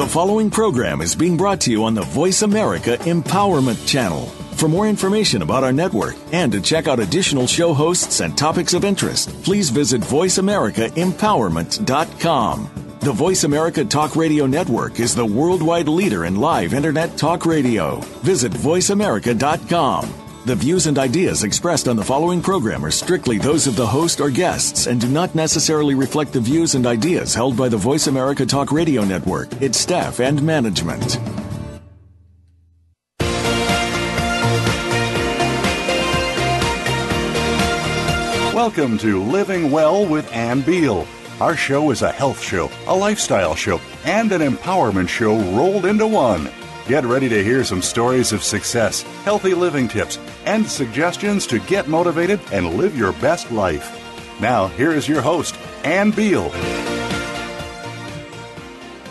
The following program is being brought to you on the Voice America Empowerment Channel. For more information about our network and to check out additional show hosts and topics of interest, please visit voiceamericaempowerment.com. The Voice America Talk Radio Network is the worldwide leader in live Internet talk radio. Visit voiceamerica.com. The views and ideas expressed on the following program are strictly those of the host or guests and do not necessarily reflect the views and ideas held by the Voice America Talk Radio Network, its staff, and management. Welcome to Living Well with Ann Beal. Our show is a health show, a lifestyle show, and an empowerment show rolled into one. Get ready to hear some stories of success, healthy living tips, and suggestions to get motivated and live your best life. Now, here is your host, Ann Beal.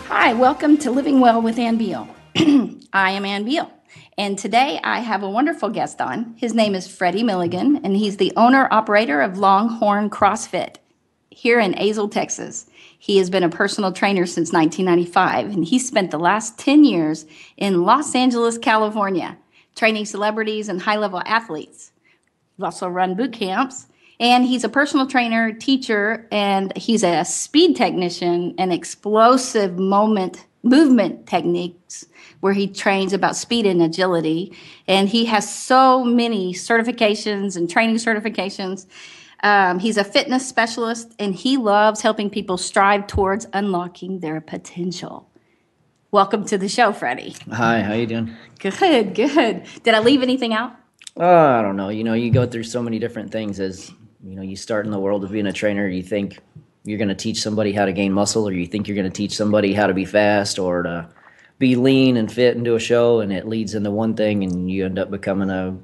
Hi, welcome to Living Well with Ann Beal. I am Ann Beal, and today I have a wonderful guest on. His name is Freddie Milligan, and he's the owner-operator of Longhorn Crossfit here in Azle, Texas. He has been a personal trainer since 1995, and he spent the last 10 years in Los Angeles, California, training celebrities and high-level athletes. He's also run boot camps, and he's a personal trainer, teacher, and he's a speed technician and explosive movement techniques where he trains about speed and agility. And he has so many certifications and training certifications. He's a fitness specialist, and he loves helping people strive towards unlocking their potential. Welcome to the show, Freddie. Hi, how you doing? Good, good. Did I leave anything out? I don't know. You go through so many different things as, you start in the world of being a trainer. You think you're going to teach somebody how to gain muscle, or you think you're going to teach somebody how to be fast or to be lean and fit and do a show, and it leads into one thing, and you end up becoming a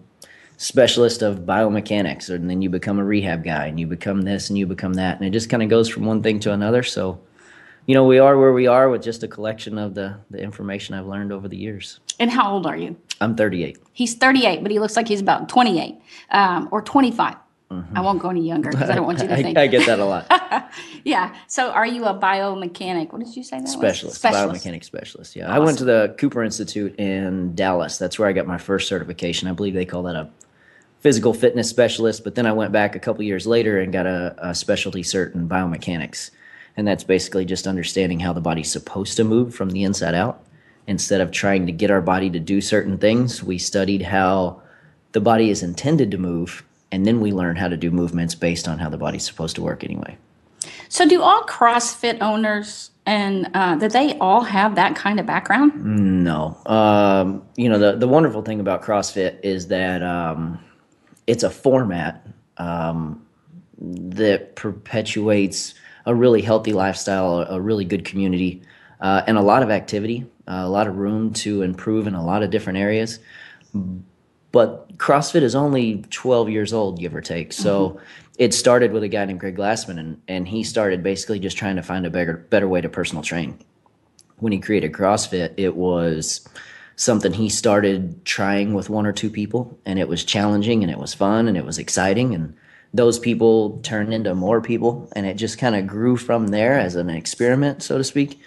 specialist of biomechanics, and then you become a rehab guy, and you become this and you become that, and it just kind of goes from one thing to another. So, we are where we are with just a collection of the information I've learned over the years. And how old are you? I'm 38. He's 38, but he looks like he's about 28 or 25. Mm-hmm. I won't go any younger because I don't want you to think. I get that a lot. Yeah. So are you a biomechanic? What did you say that specialist, was? Biomechanic specialist, yeah. Awesome. I went to the Cooper Institute in Dallas. That's where I got my first certification. I believe they call that a physical fitness specialist, but then I went back a couple years later and got a specialty cert in biomechanics. And that's basically just understanding how the body's supposed to move from the inside out. Instead of trying to get our body to do certain things, we studied how the body is intended to move, and then we learn how to do movements based on how the body's supposed to work anyway. So do all CrossFit owners, and do they all have that kind of background? No. The wonderful thing about CrossFit is that it's a format that perpetuates a really healthy lifestyle, a really good community, and a lot of activity, a lot of room to improve in a lot of different areas. But CrossFit is only 12 years old, give or take. So it started with a guy named Greg Glassman, and he started basically just trying to find a better way to personal train. When he created CrossFit, it was something he started trying with one or two people, and it was challenging, and it was fun, and it was exciting, and those people turned into more people, and it just kind of grew from there as an experiment, so to speak,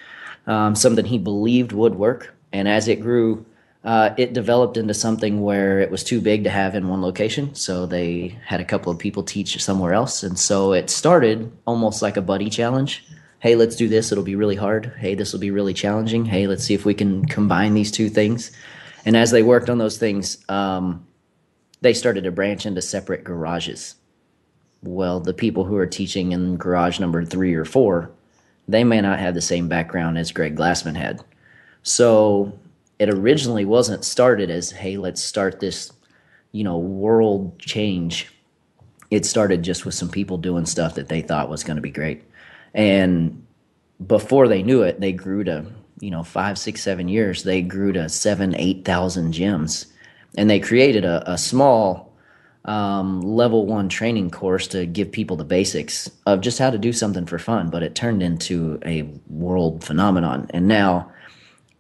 something he believed would work. And as it grew, it developed into something where it was too big to have in one location, so they had a couple of people teach somewhere else. And so it started almost like a buddy challenge. Hey, let's do this. It'll be really hard. Hey, this will be really challenging. Hey, let's see if we can combine these two things. And as they worked on those things, they started to branch into separate garages. Well, the people who are teaching in garage number 3 or 4, they may not have the same background as Greg Glassman had. So it originally wasn't started as, hey, let's start this, world change. It started just with some people doing stuff that they thought was going to be great. And before they knew it, they grew to, 5, 6, 7 years, they grew to 7,000, 8,000 gyms. And they created a small level 1 training course to give people the basics of just how to do something for fun. But it turned into a world phenomenon. And now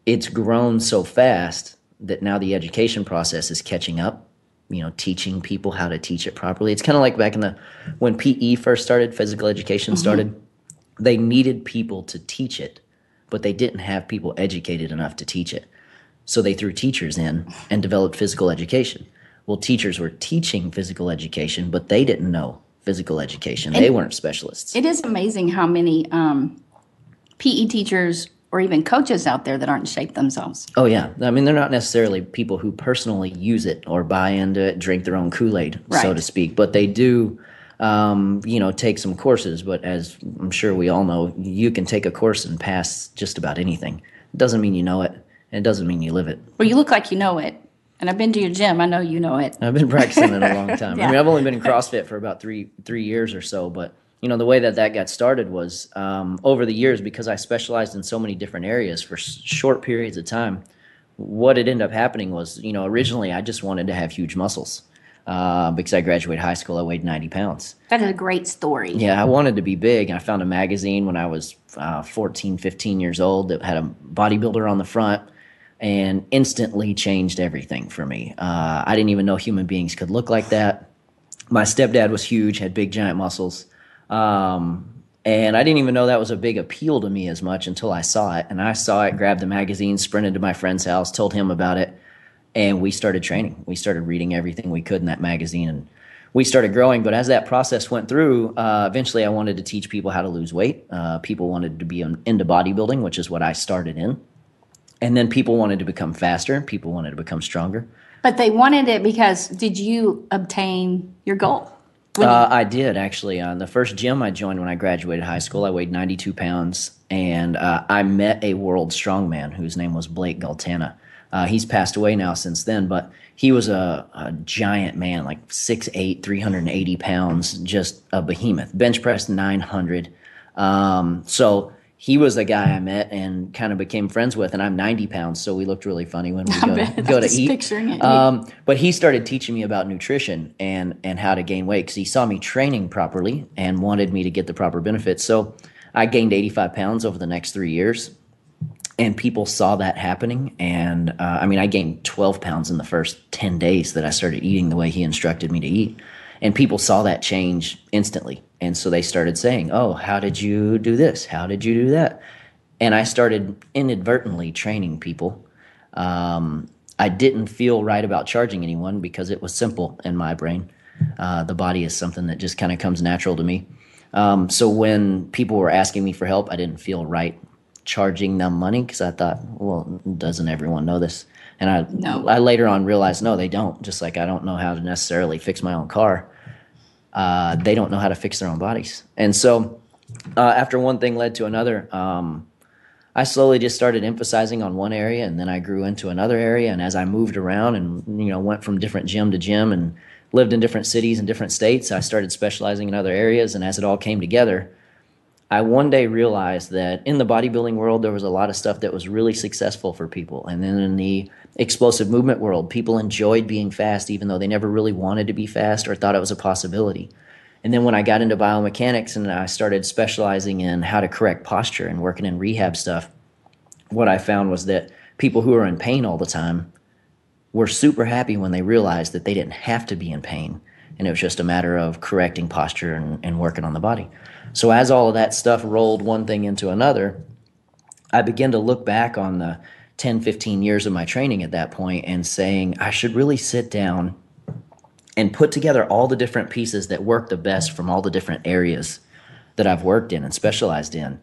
it's grown so fast that now the education process is catching up, teaching people how to teach it properly. It's kind of like back when PE first started, physical education started, they needed people to teach it but they didn't have people educated enough to teach it. So they threw teachers in and developed physical education. Well, teachers were teaching physical education, but they didn't know physical education. They weren't specialists. It is amazing how many PE teachers or even coaches out there that aren't in shape themselves. Oh, yeah. I mean, they're not necessarily people who personally use it or buy into it, drink their own Kool-Aid, so to speak. But they do, take some courses. But as I'm sure we all know, you can take a course and pass just about anything. It doesn't mean you know it, and it doesn't mean you live it. Well, you look like you know it. And I've been to your gym. I know you know it. I've been practicing it a long time. Yeah. I mean, I've only been in CrossFit for about three years or so, but the way that got started was over the years, because I specialized in so many different areas for short periods of time. What had ended up happening was, originally I just wanted to have huge muscles because I graduated high school. I weighed 90 pounds. That is a great story. Yeah, I wanted to be big. I found a magazine when I was 14, 15 years old that had a bodybuilder on the front, and instantly changed everything for me. I didn't even know human beings could look like that. My stepdad was huge, had big, giant muscles. And I didn't even know that was a big appeal to me as much until I saw it. And I saw it, grabbed the magazine, sprinted to my friend's house, told him about it, and we started training. We started reading everything we could in that magazine, and we started growing. But as that process went through, eventually I wanted to teach people how to lose weight. People wanted to be into bodybuilding, which is what I started in. And then people wanted to become faster. People wanted to become stronger. But they wanted it because did you obtain your goal? I did, actually. The first gym I joined when I graduated high school, I weighed 92 pounds. And I met a world strongman whose name was Blake Galtana. He's passed away now since then, but he was a giant man, like 6'8", 380 pounds, just a behemoth. Bench pressed 900. So he was the guy I met and kind of became friends with, and I'm 90 pounds, so we looked really funny when we go to eat. Picturing it. But he started teaching me about nutrition and how to gain weight because he saw me training properly and wanted me to get the proper benefits. So I gained 85 pounds over the next 3 years, and people saw that happening. And I gained 12 pounds in the first 10 days that I started eating the way he instructed me to eat. And people saw that change instantly. And so they started saying, oh, how did you do this? How did you do that? And I started inadvertently training people. I didn't feel right about charging anyone because it was simple in my brain. The body is something that just kind of comes natural to me. So when people were asking me for help, I didn't feel right charging them money because I thought, well, doesn't everyone know this? And I later on realized, no, they don't. Just like I don't know how to necessarily fix my own car. They don't know how to fix their own bodies. And so after one thing led to another, I slowly just started emphasizing on one area, and then I grew into another area. And as I moved around and went from different gym to gym and lived in different cities and different states, I started specializing in other areas. And as it all came together, I one day realized that in the bodybuilding world, there was a lot of stuff that was really successful for people. And then in the explosive movement world, people enjoyed being fast, even though they never really wanted to be fast or thought it was a possibility. And then when I got into biomechanics and I started specializing in how to correct posture and working in rehab stuff, what I found was that people who are in pain all the time were super happy when they realized that they didn't have to be in pain. And it was just a matter of correcting posture and working on the body. So as all of that stuff rolled one thing into another, I began to look back on the 10, 15 years of my training at that point and saying, I should really sit down and put together all the different pieces that work the best from all the different areas that I've worked in and specialized in.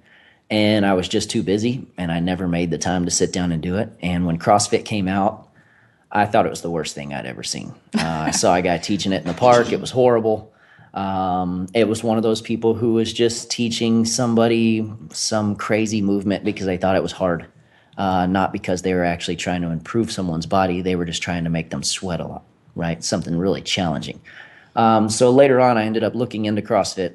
And I was just too busy, and I never made the time to sit down and do it. And when CrossFit came out, I thought it was the worst thing I'd ever seen. I saw a guy teaching it in the park. It was horrible. It was one of those people who was just teaching somebody some crazy movement because they thought it was hard, not because they were actually trying to improve someone's body. They were just trying to make them sweat a lot, right? Something really challenging. So later on, I ended up looking into CrossFit,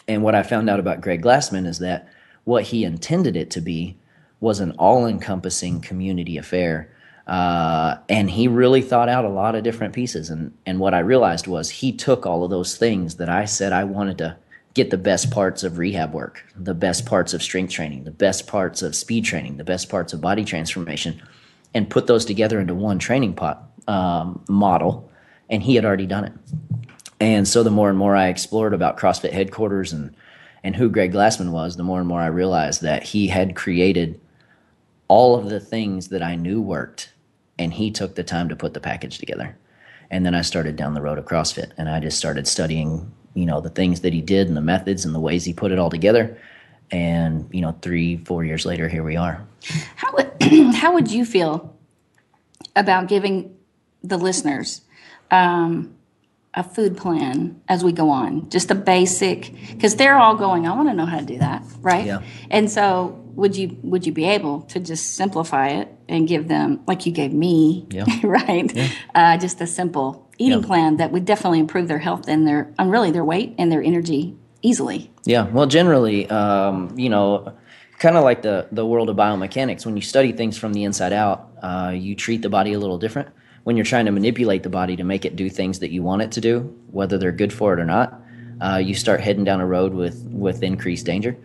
and what I found out about Greg Glassman is that what he intended it to be was an all-encompassing community affair. And he really thought out a lot of different pieces. And what I realized was he took all of those things that I said I wanted to get the best parts of rehab work, the best parts of strength training, the best parts of speed training, the best parts of body transformation, and put those together into one training model. And he had already done it. And so the more and more I explored about CrossFit headquarters and and who Greg Glassman was, the more and more I realized that he had created all of the things that I knew worked, and he took the time to put the package together. And then I started down the road of CrossFit, and I just started studying, the things that he did and the methods and the ways he put it all together. And, 3-4 years later, here we are. How would you feel about giving the listeners a food plan as we go on? Just a basic, because they're all going, I want to know how to do that, right? Yeah. And so would you be able to just simplify it and give them, like you gave me, right? Yeah. Just a simple eating plan that would definitely improve their health and their weight and their energy easily. Yeah. Well, generally, kind of like the world of biomechanics, when you study things from the inside out, you treat the body a little different. When you're trying to manipulate the body to make it do things that you want it to do, whether they're good for it or not, you start heading down a road with increased danger.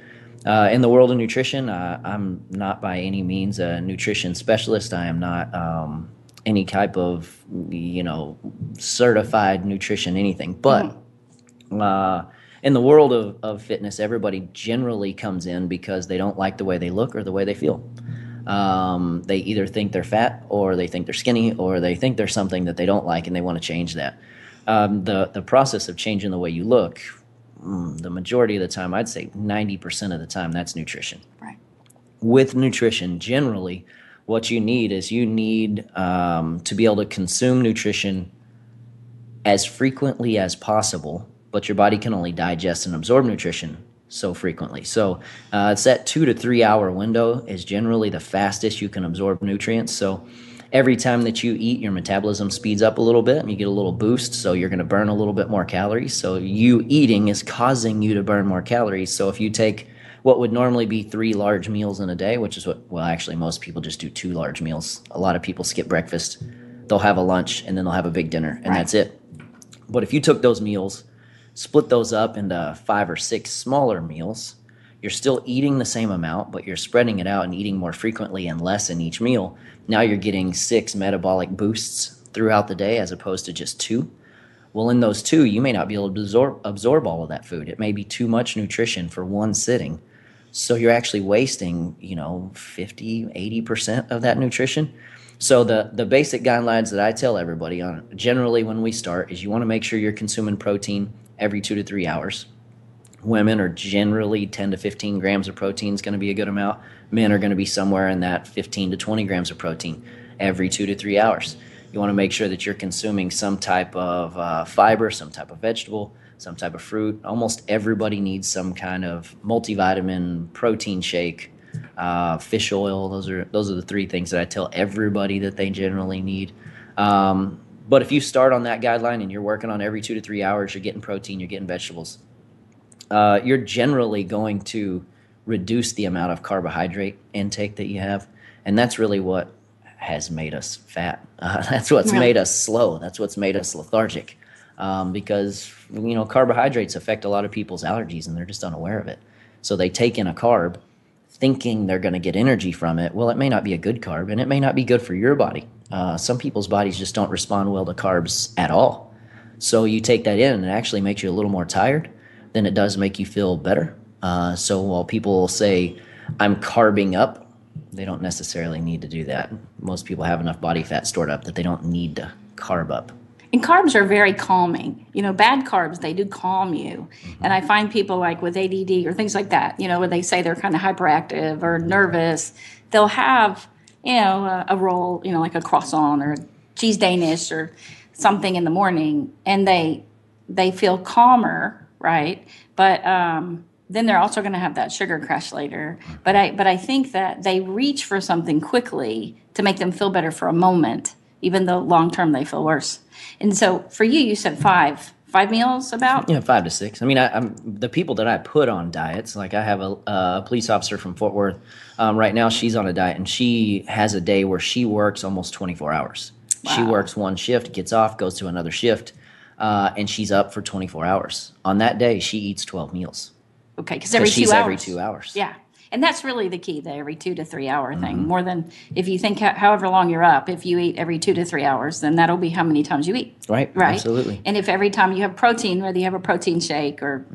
In the world of nutrition, I'm not by any means a nutrition specialist. I am not any type of, certified nutrition anything. But in the world of fitness, everybody generally comes in because they don't like the way they look or the way they feel. They either think they're fat, or they think they're skinny, or they think there's something that they don't like and they want to change that. The process of changing the way you look, the majority of the time, I'd say 90% of the time, that's nutrition. Right. With nutrition, generally, what you need to be able to consume nutrition as frequently as possible, but your body can only digest and absorb nutrition so frequently. So it's that 2 to 3 hour window is generally the fastest you can absorb nutrients. So every time that you eat, your metabolism speeds up a little bit and you get a little boost. So you're going to burn a little bit more calories. So you eating is causing you to burn more calories. So if you take what would normally be 3 large meals in a day, which is actually most people just do 2 large meals. A lot of people skip breakfast. They'll have a lunch and then they'll have a big dinner, and that's it. But if you took those meals, split those up into 5 or 6 smaller meals, you're still eating the same amount, but you're spreading it out and eating more frequently and less in each meal. Now you're getting 6 metabolic boosts throughout the day as opposed to just 2. Well, in those 2, you may not be able to absorb all of that food. It may be too much nutrition for one sitting. So you're actually wasting, 50, 80% of that nutrition. So the basic guidelines that I tell everybody on generally when we start is you want to make sure you're consuming protein every 2 to 3 hours. Women are generally 10 to 15 grams of protein is going to be a good amount. Men are going to be somewhere in that 15 to 20 grams of protein every 2 to 3 hours. You want to make sure that you're consuming some type of fiber, some type of vegetable, some type of fruit. Almost everybody needs some kind of multivitamin, protein shake, fish oil. Those are the 3 things that I tell everybody that they generally need. But if you start on that guideline and you're working on every 2 to 3 hours, you're getting protein, you're getting vegetables, you're generally going to reduce the amount of carbohydrate intake that you have. And that's really what has made us fat. That's what's made us slow. That's what's made us lethargic. Because, carbohydrates affect a lot of people's allergies and they're just unaware of it. So they take in a carb thinking they're going to get energy from it. Well, it may not be a good carb and it may not be good for your body. Some people's bodies just don't respond well to carbs at all. So you take that in and it actually makes you a little more tired than it does make you feel better. So while people say, I'm carbing up, they don't necessarily need to do that. Most people have enough body fat stored up that they don't need to carb up. And carbs are very calming. Bad carbs, they do calm you. Mm-hmm. And I find people like with ADD or things like that, where they say they're kind of hyperactive or nervous, they'll have, a roll, like a croissant or a cheese Danish or something in the morning, and they feel calmer, right? But then they're also going to have that sugar crash later. But I think that they reach for something quickly to make them feel better for a moment, even though long term they feel worse. And so for you said 5 meals about? 5 to 6. I mean, I'm the people that I put on diets, like I have a police officer from Fort Worth. Right now she's on a diet and she has a day where she works almost 24 hours. Wow. She works one shift, gets off, goes to another shift, and she's up for 24 hours. On that day, she eats 12 meals. Okay, because every 2 hours. Yeah. And that's really the key, the every 2 to 3 hour thing. Mm-hmm. More than if you think however long you're up, if you eat every 2 to 3 hours, then that'll be how many times you eat. Right. Absolutely. And if every time you have protein, whether you have a protein shake or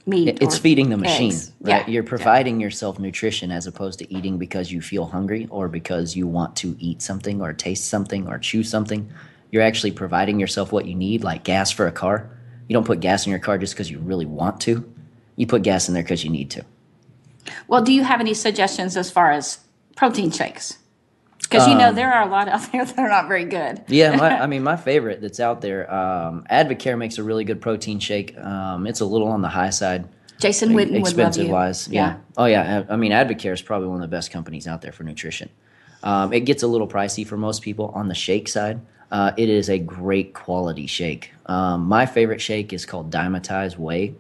meat. It's or feeding the machine, eggs. right? Yeah. You're providing yourself nutrition as opposed to eating because you feel hungry or because you want to eat something or taste something or chew something. You're actually providing yourself what you need, like gas for a car. You don't put gas in your car just because you really want to. You put gas in there because you need to. Well, do you have any suggestions as far as protein shakes? Because there are a lot out there that are not very good. Yeah, my favorite that's out there, Advocare makes a really good protein shake. It's a little on the high side. Jason Witten would love you. Expensive wise, yeah. Oh yeah, Advocare is probably one of the best companies out there for nutrition. It gets a little pricey for most people on the shake side. It is a great quality shake. My favorite shake is called Dimetize Whey.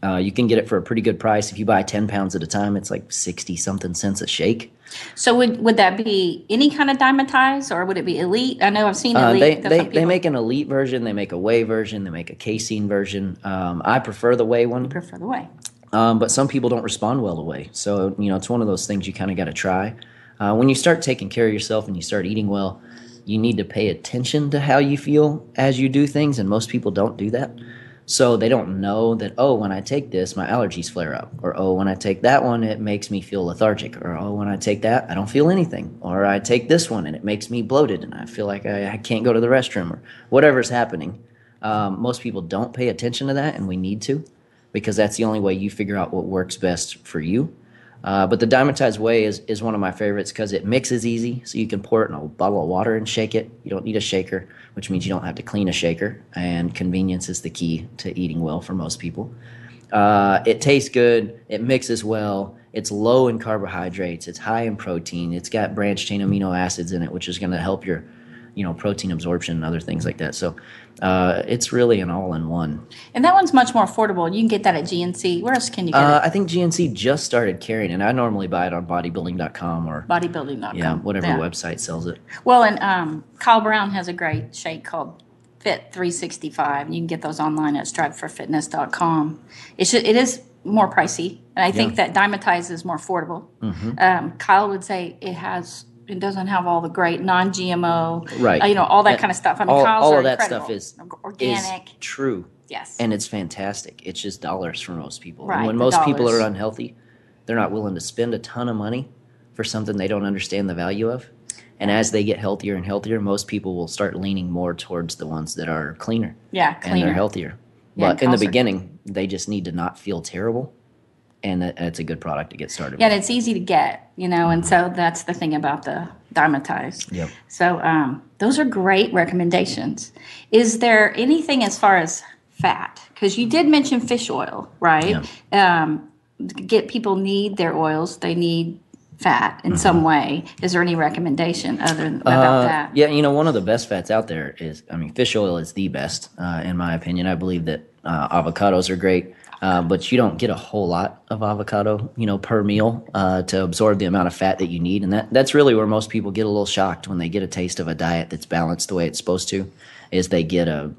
You can get it for a pretty good price. If you buy 10 pounds at a time, it's like 60-something cents a shake. So would that be any kind of Dimetize, or would it be Elite? I know I've seen Elite. They make an Elite version. They make a Whey version. They make a casein version. I prefer the Whey one. You prefer the Whey. But some people don't respond well to Whey. So, it's one of those things you kind of got to try. When you start taking care of yourself and you start eating well, you need to pay attention to how you feel as you do things, and most people don't do that. So they don't know that, when I take this, my allergies flare up. Or, when I take that one, it makes me feel lethargic. Or, when I take that, I don't feel anything. Or I take this one and it makes me bloated and I feel like I can't go to the restroom, or whatever's happening. Most people don't pay attention to that, and we need to, because that's the only way you figure out what works best for you. But the Dimetized Whey is one of my favorites because it mixes easy, so you can pour it in a bottle of water and shake it. You don't need a shaker, which means you don't have to clean a shaker, and convenience is the key to eating well for most people. It tastes good. It mixes well. It's low in carbohydrates. It's high in protein. It's got branched-chain amino acids in it, which is going to help your protein absorption and other things like that. So it's really an all-in-one. And that one's much more affordable. You can get that at GNC. Where else can you get it? I think GNC just started carrying it. I normally buy it on bodybuilding.com or bodybuilding.com. Yeah, whatever website sells it. Well, and Kyle Brown has a great shake called Fit 365. You can get those online at striveforfitness.com. It is more pricey, and I think that Dimetize is more affordable. Mm-hmm. Kyle would say it doesn't have all the great non-GMO, right? All that kind of stuff. I mean, Kyle's all are of that incredible. stuff is organic, is true. Yes, and it's fantastic. It's just dollars for most people. Right, and when most people are unhealthy, they're not willing to spend a ton of money for something they don't understand the value of. And as they get healthier and healthier, most people will start leaning more towards the ones that are cleaner. Yeah, cleaner. And they're healthier. But in the beginning, they just need to not feel terrible. And it's a good product to get started with. And it's easy to get, and so that's the thing about the Dimetize. Yep. So those are great recommendations. Is there anything as far as fat? Because you did mention fish oil, right? Yeah. People need their oils. They need fat in some way. Is there any recommendation about that? Yeah, one of the best fats out there is, fish oil is the best, in my opinion. I believe that avocados are great. But you don't get a whole lot of avocado, per meal to absorb the amount of fat that you need. And that's really where most people get a little shocked when they get a taste of a diet that's balanced the way it's supposed to, is they get a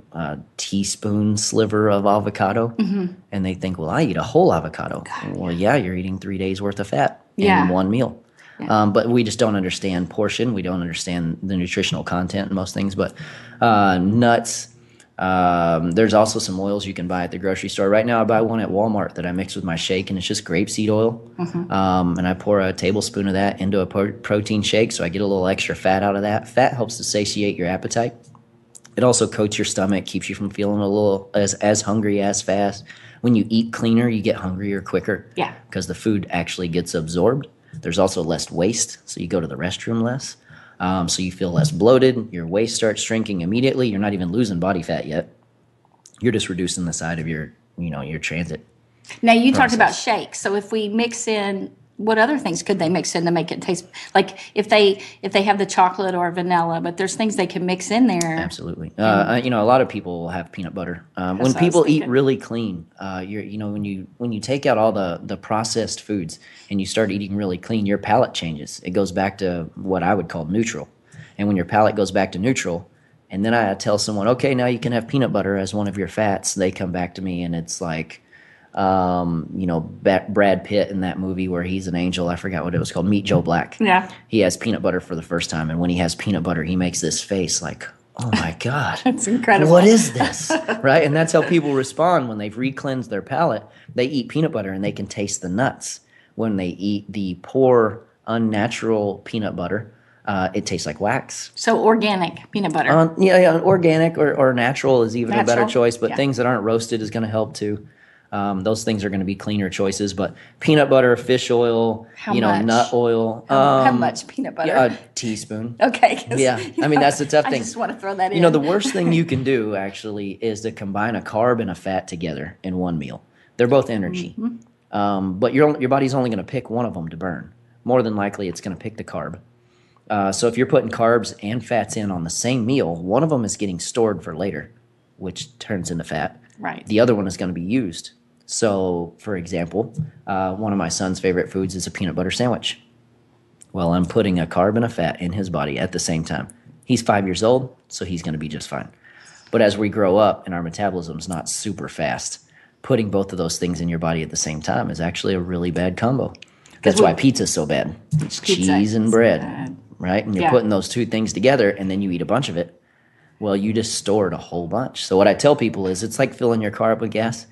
teaspoon sliver of avocado, and they think, well, I eat a whole avocado. Well, yeah, you're eating 3 days worth of fat in one meal. Yeah. But we just don't understand portion. We don't understand the nutritional content in most things. But nuts. There's also some oils you can buy at the grocery store. Right now I buy one at Walmart that I mix with my shake, and it's just grapeseed oil. And I pour a tablespoon of that into a protein shake, so I get a little extra fat out of that. Fat helps to satiate your appetite. It also coats your stomach, keeps you from feeling a little as hungry as fast. When you eat cleaner, you get hungrier quicker. Yeah. Because the food actually gets absorbed. There's also less waste, so you go to the restroom less. So you feel less bloated. Your waist starts shrinking immediately. You're not even losing body fat yet. You're just reducing the side of your transit. Now you talked about shakes. So if we mix in, what other things could they mix in to make it taste like if they have the chocolate or vanilla? But there's things they can mix in there. Absolutely. A lot of people will have peanut butter. When people eat really clean, when you take out all the processed foods and you start eating really clean, your palate changes. It goes back to what I would call neutral. And when your palate goes back to neutral, and then I tell someone, okay, now you can have peanut butter as one of your fats, they come back to me and it's like, Brad Pitt in that movie where he's an angel. I forgot what it was called. Meet Joe Black. Yeah. He has peanut butter for the first time, and when he has peanut butter, he makes this face like, oh my God, That's incredible. What is this? Right? And that's how people respond when they've re-cleansed their palate. They eat peanut butter and they can taste the nuts. When they eat the poor, unnatural peanut butter, it tastes like wax. So organic peanut butter. Organic or natural is even a better Natural? choice, but Yeah. things that aren't roasted is going to help too. Those things are going to be cleaner choices, but peanut butter, fish oil, How much? nut oil. How much peanut butter? A teaspoon. Okay. 'Cause, Yeah. I mean, that's the tough thing. I just want to throw that in. The worst thing you can do actually is to combine a carb and a fat together in one meal. They're both energy. But your body's only going to pick one of them to burn. More than likely, it's going to pick the carb. So if you're putting carbs and fats in on the same meal, one of them is getting stored for later, which turns into fat. Right. The other one is going to be used. So, for example, one of my son's favorite foods is a peanut butter sandwich. Well, I'm putting a carb and a fat in his body at the same time. He's 5 years old, so he's going to be just fine. But as we grow up and our metabolism's not super fast, putting both of those things in your body at the same time is actually a really bad combo. That's why pizza's so bad. It's cheese and bread, right? And you're putting those two things together, and then you eat a bunch of it. Well, you just stored a whole bunch. So what I tell people is it's like filling your car up with gas.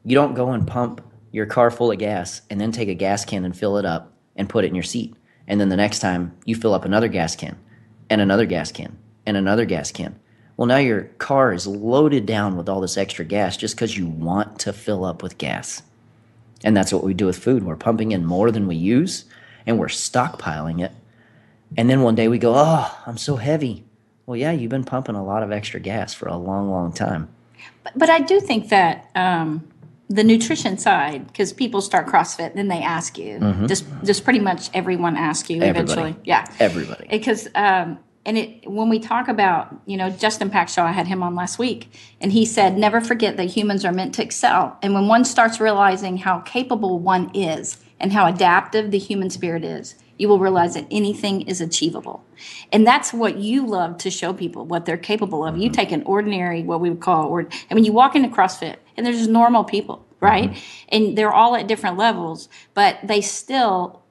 You don't go and pump your car full of gas and then take a gas can and fill it up and put it in your seat. And then the next time you fill up another gas can and another gas can and another gas can. Well, now your car is loaded down with all this extra gas just because you want to fill up with gas. And that's what we do with food. We're pumping in more than we use and we're stockpiling it. And then one day we go, oh, I'm so heavy. Well, yeah, you've been pumping a lot of extra gas for a long, long time. But I do think that the nutrition side, because people start CrossFit, then they ask you. Just pretty much everyone asks you eventually. Yeah. Everybody. Because when we talk about, Justin Packshaw, I had him on last week, and he said, never forget that humans are meant to excel. And when one starts realizing how capable one is and how adaptive the human spirit is, you will realize that anything is achievable. And that's what you love to show people, what they're capable of. You take an ordinary, what we would call, you walk into CrossFit, and there's just normal people, right? And they're all at different levels, but they still,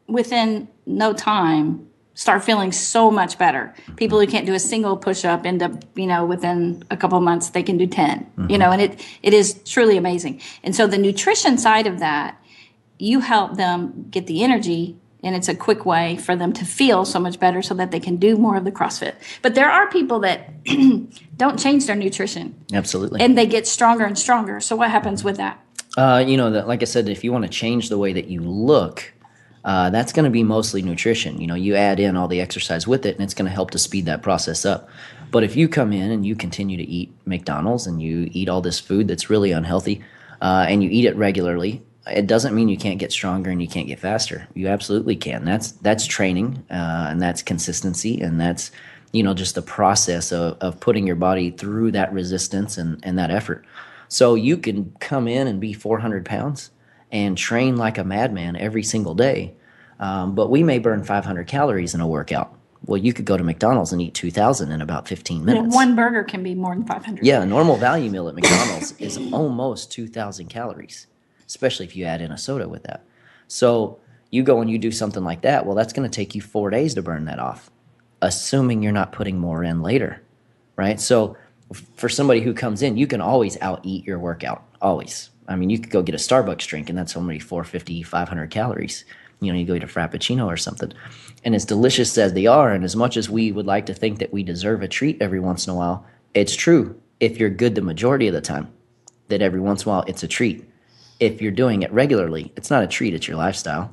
within no time, start feeling so much better. People who can't do a single push-up end up, within a couple of months, they can do 10, and it is truly amazing. And so the nutrition side of that, you help them get the energy, and it's a quick way for them to feel so much better so that they can do more of the CrossFit. But there are people that don't change their nutrition. Absolutely. And they get stronger and stronger. So what happens with that? Like I said, if you want to change the way that you look, that's going to be mostly nutrition. You add in all the exercise with it, and it's going to help to speed that process up. But if you come in and you continue to eat McDonald's and you eat all this food that's really unhealthy, and you eat it regularly, it doesn't mean you can't get stronger and you can't get faster. You absolutely can. That's training, and that's consistency, and that's just the process of putting your body through that resistance and that effort. So you can come in and be 400 pounds and train like a madman every single day, but we may burn 500 calories in a workout. Well, you could go to McDonald's and eat 2,000 in about 15 minutes. One burger can be more than 500. Yeah, a normal value meal at McDonald's is almost 2,000 calories, especially if you add in a soda with that. So you go and you do something like that, well, that's going to take you 4 days to burn that off, assuming you're not putting more in later, right? So for somebody who comes in, you can always out-eat your workout, always. I mean, you could go get a Starbucks drink, and that's only 450, 500 calories. You go eat a Frappuccino or something. And as delicious as they are, and as much as we would like to think that we deserve a treat every once in a while, it's true if you're good the majority of the time, that every once in a while it's a treat. If you're doing it regularly, it's not a treat, it's your lifestyle.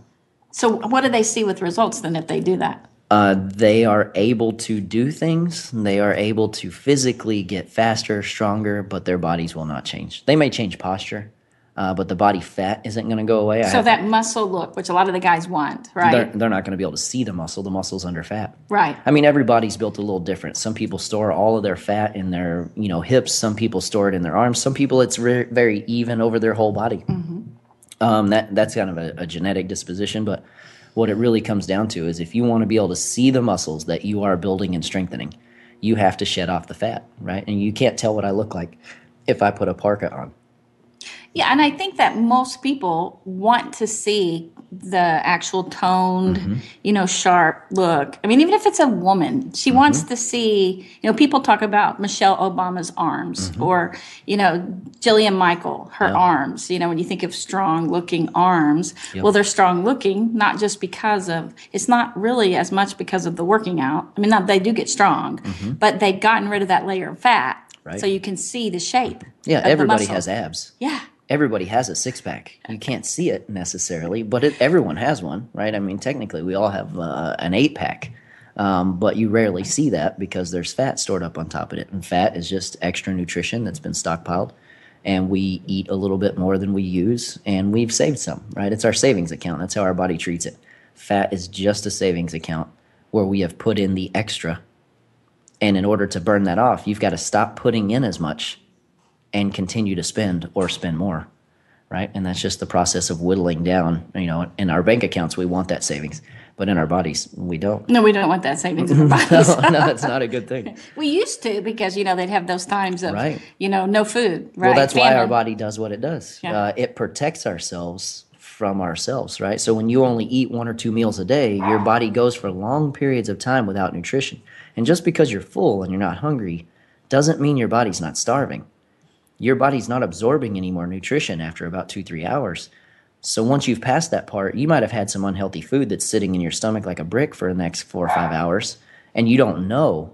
So what do they see with results then if they do that? They are able to do things. They are able to physically get faster, stronger, but their bodies will not change. They may change posture, but the body fat isn't going to go away. So that muscle look, which a lot of the guys want, right? They're not going to be able to see the muscle. The muscle's under fat. Right. I mean, everybody's built a little different. Some people store all of their fat in their hips. Some people store it in their arms. Some people it's very even over their whole body. That's kind of a genetic disposition, but what it really comes down to is if you want to be able to see the muscles that you are building and strengthening, you have to shed off the fat, right? And you can't tell what I look like if I put a parka on. Yeah, and I think that most people want to see the actual toned, sharp look. I mean, even if it's a woman, she wants to see, people talk about Michelle Obama's arms or, Jillian Michael, her arms. When you think of strong looking arms, well, they're strong looking, not just because of, it's not really as much because of the working out. I mean, they do get strong, but they've gotten rid of that layer of fat. Right. So you can see the shape. Yeah, of everybody the muscle. has abs. Yeah. Everybody has a six-pack. You can't see it necessarily, but everyone has one, right? I mean, technically, we all have an eight-pack, but you rarely see that because there's fat stored up on top of it. And fat is just extra nutrition that's been stockpiled, and we eat a little bit more than we use, and we've saved some, right? It's our savings account. That's how our body treats it. Fat is just a savings account where we have put in the extra, and in order to burn that off, you've got to stop putting in as much and continue to spend or spend more, right? And that's just the process of whittling down. In our bank accounts, we want that savings, but in our bodies, we don't. No, we don't want that savings in our bodies. No, it's not a good thing. We used to because, they'd have those times of, Right. No food, right? Well, that's Famine. why our body does what it does. Yeah. It protects ourselves from ourselves, right? So when you only eat 1 or 2 meals a day, your body goes for long periods of time without nutrition. And just because you're full and you're not hungry doesn't mean your body's not starving. Your body's not absorbing any more nutrition after about 2-3 hours. So once you've passed that part, you might have had some unhealthy food that's sitting in your stomach like a brick for the next 4 or 5 hours, and you don't know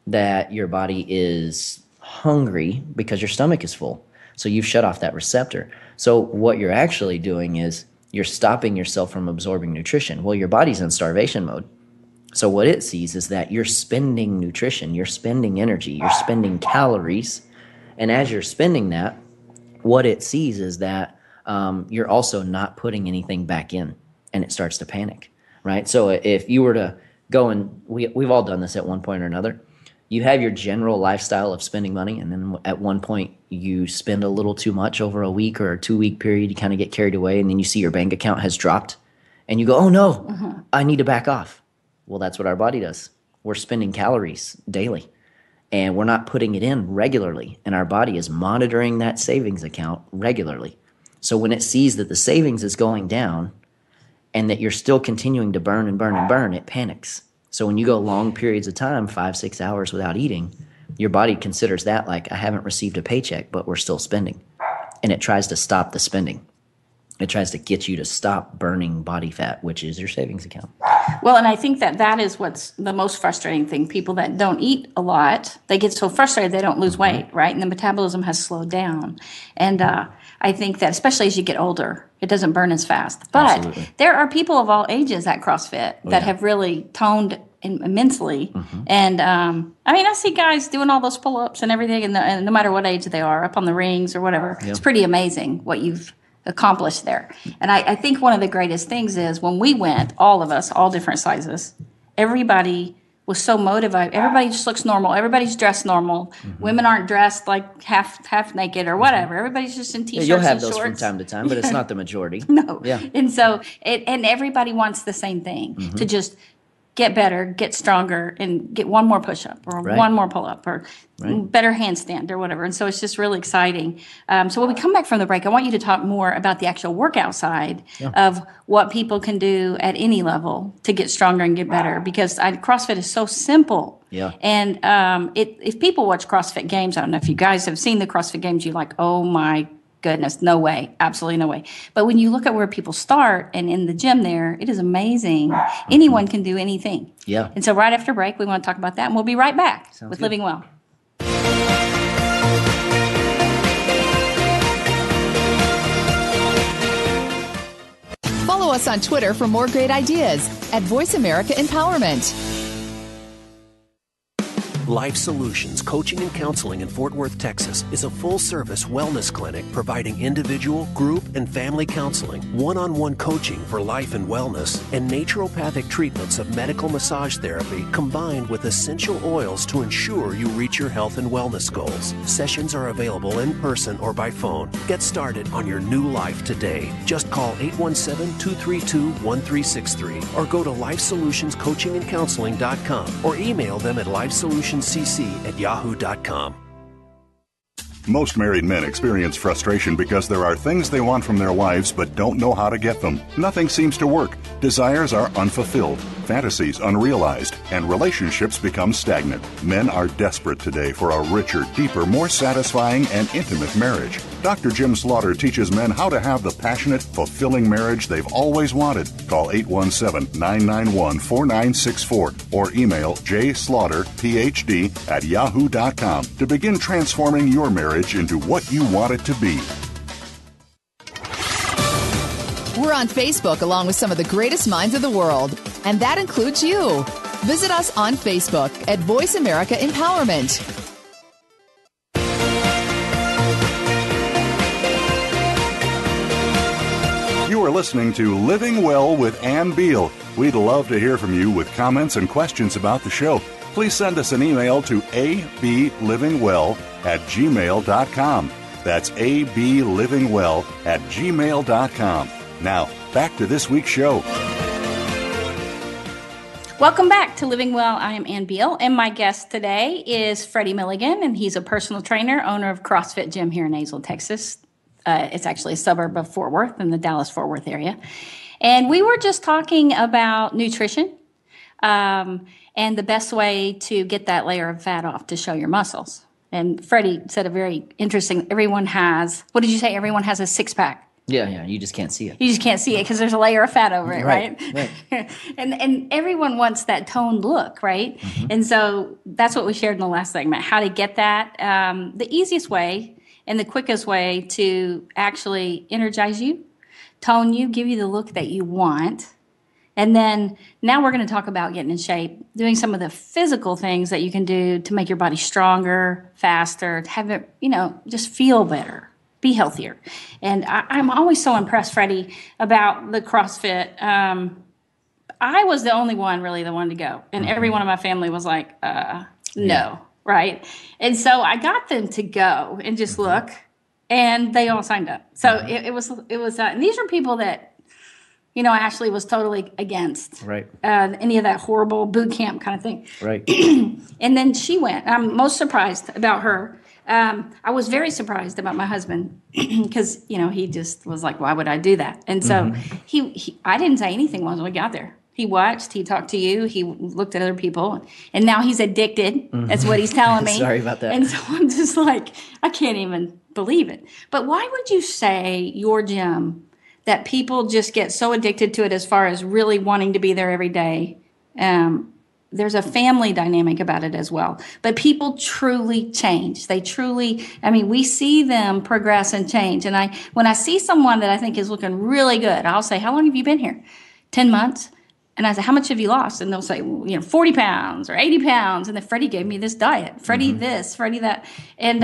that your body is hungry because your stomach is full. So you've shut off that receptor. So what you're actually doing is you're stopping yourself from absorbing nutrition. Well, your body's in starvation mode. So what it sees is that you're spending nutrition, you're spending energy, you're spending calories. And as you're spending that, what it sees is that you're also not putting anything back in, and it starts to panic, right? So if you were to go and we've all done this at one point or another, you have your general lifestyle of spending money, and then at one point you spend a little too much over a week or a 2-week period, you kind of get carried away, and then you see your bank account has dropped, and you go, oh no, I need to back off. Well, that's what our body does. We're spending calories daily. And we're not putting it in regularly, and our body is monitoring that savings account regularly. So when it sees that the savings is going down and that you're still continuing to burn and burn and burn, it panics. So when you go long periods of time, 5-6 hours without eating, your body considers that like, I haven't received a paycheck, but we're still spending. And it tries to stop the spending. It tries to get you to stop burning body fat, which is your savings account. Well, and I think that is what's the most frustrating thing. People that don't eat a lot, they get so frustrated they don't lose weight, right? And the metabolism has slowed down. And I think that especially as you get older, it doesn't burn as fast. But Absolutely. There are people of all ages at CrossFit that have really toned immensely. And I see guys doing all those pull-ups and everything, and no matter what age they are, up on the rings or whatever. It's pretty amazing what you've accomplished there. And I think one of the greatest things is when we went, all of us, all different sizes, everybody was so motivated. Everybody just looks normal. Everybody's dressed normal. Women aren't dressed like half naked or whatever. Everybody's just in t-shirts You'll have and those shorts. from time to time, but it's not the majority. No. Yeah. And so, and everybody wants the same thing, to just get better, get stronger, and get one more push-up or one more pull-up or better handstand or whatever. And so it's just really exciting. So when we come back from the break, I want you to talk more about the actual workout side of what people can do at any level to get stronger and get better, because CrossFit is so simple. Yeah. And if people watch CrossFit Games, I don't know if you guys have seen the CrossFit Games, you're like, oh my goodness, no way, absolutely no way. But when you look at where people start and in the gym there, it is amazing. Anyone can do anything. Yeah. And so right after break, we want to talk about that, and we'll be right back with good. Living Well. Follow us on Twitter for more great ideas at Voice America Empowerment. Life Solutions Coaching and Counseling in Fort Worth, Texas is a full-service wellness clinic providing individual, group, and family counseling, one-on-one coaching for life and wellness, and naturopathic treatments of medical massage therapy combined with essential oils to ensure you reach your health and wellness goals. Sessions are available in person or by phone. Get started on your new life today. Just call 817-232-1363 or go to LifeSolutionsCoachingandCounseling.com or email them at LifeSolutionsCC@yahoo.com. Most married men experience frustration because there are things they want from their wives but don't know how to get them. Nothing seems to work. Desires are unfulfilled, fantasies unrealized, and relationships become stagnant. Men are desperate today for a richer, deeper, more satisfying, and intimate marriage. Dr. Jim Slaughter teaches men how to have the passionate, fulfilling marriage they've always wanted. Call 817-991-4964 or email jslaughterphd@yahoo.com to begin transforming your marriage into what you want it to be. We're on Facebook along with some of the greatest minds of the world, and that includes you. Visit us on Facebook at Voice America Empowerment. You are listening to Living Well with Ann Beal. We'd love to hear from you with comments and questions about the show. Please send us an email to ablivingwell@gmail.com. That's ablivingwell@gmail.com. Now, back to this week's show. Welcome back to Living Well. I am Ann Beal, and my guest today is Freddie Milligan, and he's a personal trainer, owner of CrossFit Gym here in Azle, Texas. It's actually a suburb of Fort Worth in the Dallas-Fort Worth area. And we were just talking about nutrition and the best way to get that layer of fat off to show your muscles. And Freddie said a very interesting, everyone has, what did you say? Everyone has a six-pack. Yeah, you just can't see it. You just can't see it because there's a layer of fat over it, right? Right. and everyone wants that toned look, right? Mm-hmm. And so that's what we shared in the last segment, how to get that. The easiest way and the quickest way to actually energize you, tone you, give you the look that you want. And then now we're going to talk about getting in shape, doing some of the physical things that you can do to make your body stronger, faster, to have it, just feel better, be healthier. And I'm always so impressed, Freddie, about the CrossFit. I was the only one really that wanted to go. And every one of my family was like, no, right? And so I got them to go and just look, and they all signed up. So it was, and these are people that, Ashley was totally against any of that horrible boot camp kind of thing. Right. And then she went. I'm most surprised about her. I was very surprised about my husband because, he just was like, why would I do that? And so I didn't say anything once we got there. He watched, he talked to you, he looked at other people, and now he's addicted. That's what he's telling me. Sorry about that. And so I'm just like, I can't even believe it. But why would you say your gym that people just get so addicted to it as far as really wanting to be there every day? There's a family dynamic about it as well. But people truly change. They truly, we see them progress and change. And when I see someone that I think is looking really good, I'll say, how long have you been here? 10 months. And I say, how much have you lost? And they'll say, 40 pounds or 80 pounds. And then Freddie gave me this diet. Freddie this, Freddie that. And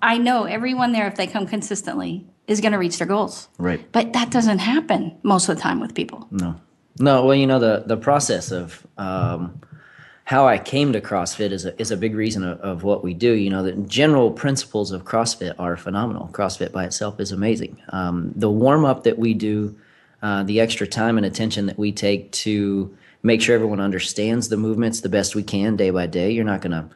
I know everyone there, if they come consistently, is going to reach their goals. Right. But that doesn't happen most of the time with people. No. Well, the process of how I came to CrossFit is a big reason of what we do. The general principles of CrossFit are phenomenal. CrossFit by itself is amazing. The warm-up that we do, the extra time and attention that we take to make sure everyone understands the movements the best we can day by day. You're not going to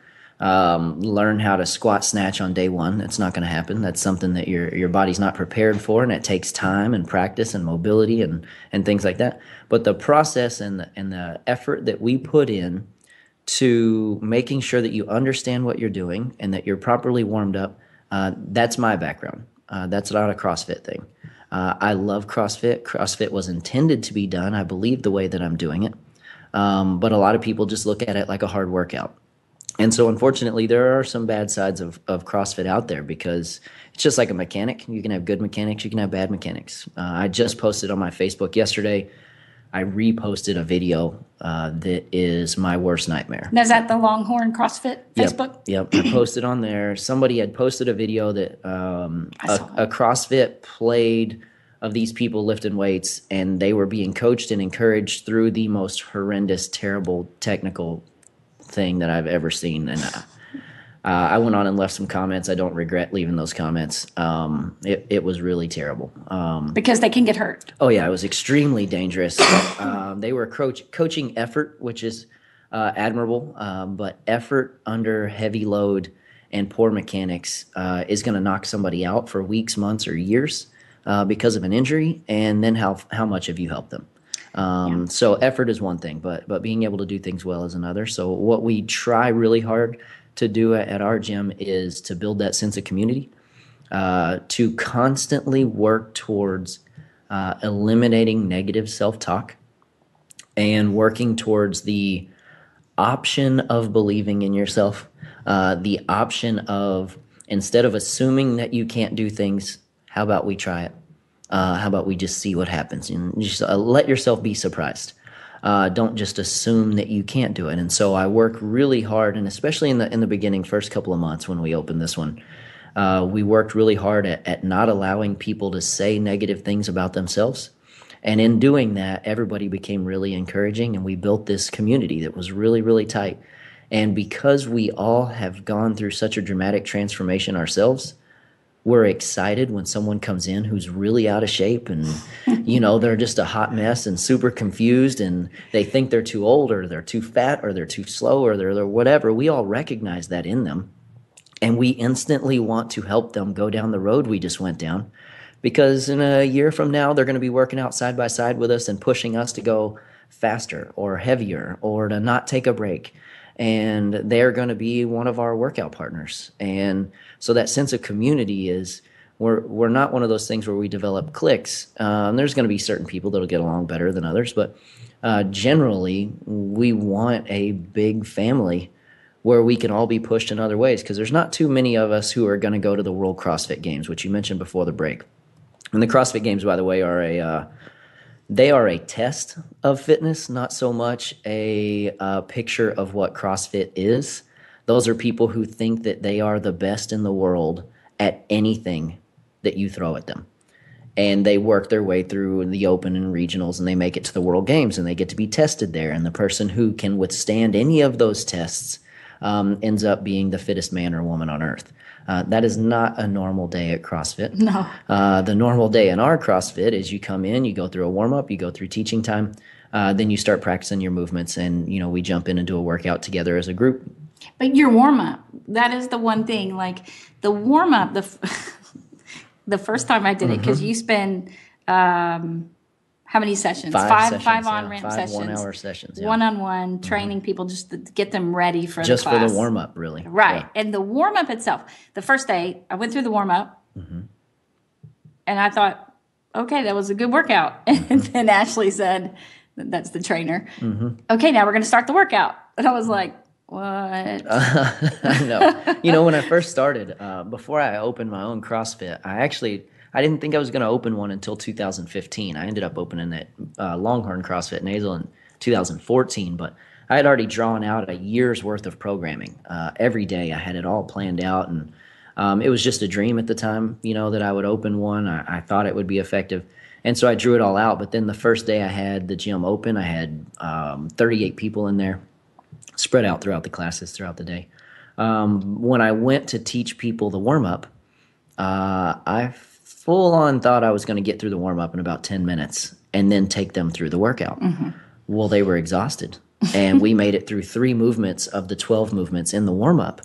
learn how to squat snatch on day one. That's not going to happen. That's something that your body's not prepared for, and it takes time and practice and mobility and things like that. But the process and the effort that we put in to making sure that you understand what you're doing and that you're properly warmed up, that's my background. That's not a CrossFit thing. I love CrossFit. CrossFit was intended to be done, I believe, the way that I'm doing it. But a lot of people just look at it like a hard workout. And so, unfortunately, there are some bad sides of CrossFit out there because it's just like a mechanic. You can have good mechanics. You can have bad mechanics. I just posted on my Facebook yesterday. I reposted a video that is my worst nightmare. Now, is that the Longhorn CrossFit Facebook? Yep. I posted on there. Somebody had posted a video that a CrossFit played of these people lifting weights, and they were being coached and encouraged through the most horrendous, terrible technical thing that I've ever seen. And I went on and left some comments. I don't regret leaving those comments. It was really terrible. Because they can get hurt. Oh, yeah. It was extremely dangerous. They were coaching effort, which is admirable, but effort under heavy load and poor mechanics is going to knock somebody out for weeks, months, or years because of an injury, and then how much have you helped them? So effort is one thing, but being able to do things well is another. So what we try really hard to do at our gym is to build that sense of community, to constantly work towards eliminating negative self-talk and working towards the option of believing in yourself, the option of, instead of assuming that you can't do things, how about we try it? How about we just see what happens? And just let yourself be surprised. Don't just assume that you can't do it. And so I work really hard, and especially in the beginning, first couple of months when we opened this one, we worked really hard at not allowing people to say negative things about themselves. And in doing that, everybody became really encouraging, and we built this community that was really, really tight. And because we all have gone through such a dramatic transformation ourselves, we're excited when someone comes in who's really out of shape and, they're just a hot mess and super confused, and they think they're too old or they're too fat or they're too slow or they're whatever. We all recognize that in them, and we instantly want to help them go down the road we just went down, because in a year from now, they're going to be working out side by side with us and pushing us to go faster or heavier or to not take a break. And they're going to be one of our workout partners. And so that sense of community is, we're not one of those things where we develop cliques. There's going to be certain people that'll get along better than others, but generally we want a big family where we can all be pushed in other ways, because there's not too many of us who are going to go to the World CrossFit Games, which you mentioned before the break. And the CrossFit Games, by the way, are a test of fitness, not so much a picture of what CrossFit is. Those are people who think that they are the best in the world at anything that you throw at them. And they work their way through the Open and regionals, and they make it to the World Games, and they get to be tested there. And the person who can withstand any of those tests ends up being the fittest man or woman on earth. That is not a normal day at CrossFit. No. The normal day in our CrossFit is you come in, you go through a warm-up, you go through teaching time, then you start practicing your movements, and we jump in and do a workout together as a group. But your warm-up, that is the one thing. Like the warm-up, the first time I did it, because you spend how many sessions? Five on-ramp sessions. 1 hour sessions. Yeah. One-on-one, training people just to get them ready for just the class. For the warm-up, really. Right. Yeah. And the warm-up itself, the first day, I went through the warm-up, and I thought, okay, that was a good workout. And then Ashley said, that's the trainer, okay, now we're going to start the workout. And I was like, what? I know. When I first started, before I opened my own CrossFit, I didn't think I was going to open one until 2015. I ended up opening at Longhorn Crossfit in Azle in 2014, but I had already drawn out a year's worth of programming. Every day I had it all planned out, and it was just a dream at the time, that I would open one. I thought it would be effective, and so I drew it all out. But then the first day I had the gym open, I had 38 people in there, spread out throughout the classes throughout the day. When I went to teach people the warm-up, I full-on thought I was going to get through the warm-up in about 10 minutes and then take them through the workout. Well, they were exhausted, and we made it through 3 movements of the 12 movements in the warm-up.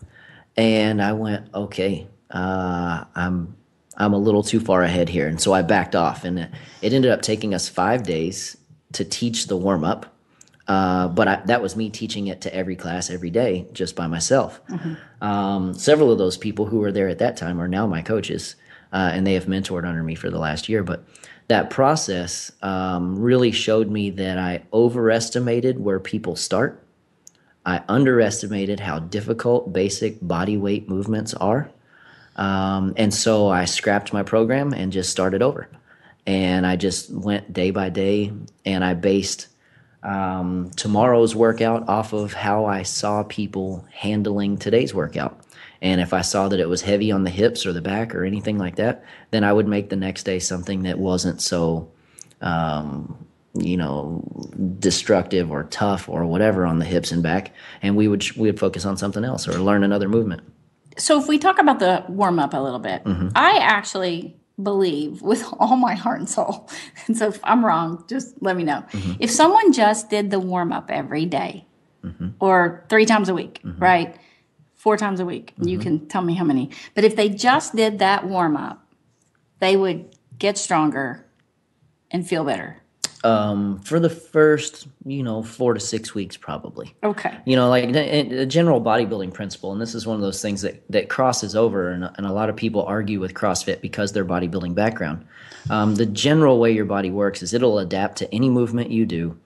And I went, okay, I'm a little too far ahead here. And so I backed off, and it ended up taking us 5 days to teach the warm-up. But that was me teaching it to every class every day just by myself. Several of those people who were there at that time are now my coaches, and they have mentored under me for the last year. But that process really showed me that I overestimated where people start. I underestimated how difficult basic body weight movements are. And so I scrapped my program and just started over. And I just went day by day, and I based tomorrow's workout off of how I saw people handling today's workout. And if I saw that it was heavy on the hips or the back or anything like that, then I would make the next day something that wasn't so, destructive or tough or whatever on the hips and back. And we would focus on something else or learn another movement. So if we talk about the warm-up a little bit, I actually believe with all my heart and soul, and so if I'm wrong, just let me know. If someone just did the warm-up every day or 3 times a week, right, 4 times a week. You can tell me how many. But if they just did that warm up, they would get stronger and feel better. For the first, 4 to 6 weeks, probably. Okay. Like the general bodybuilding principle, and this is one of those things that crosses over, and a lot of people argue with CrossFit because their bodybuilding background. The general way your body works is it'll adapt to any movement you do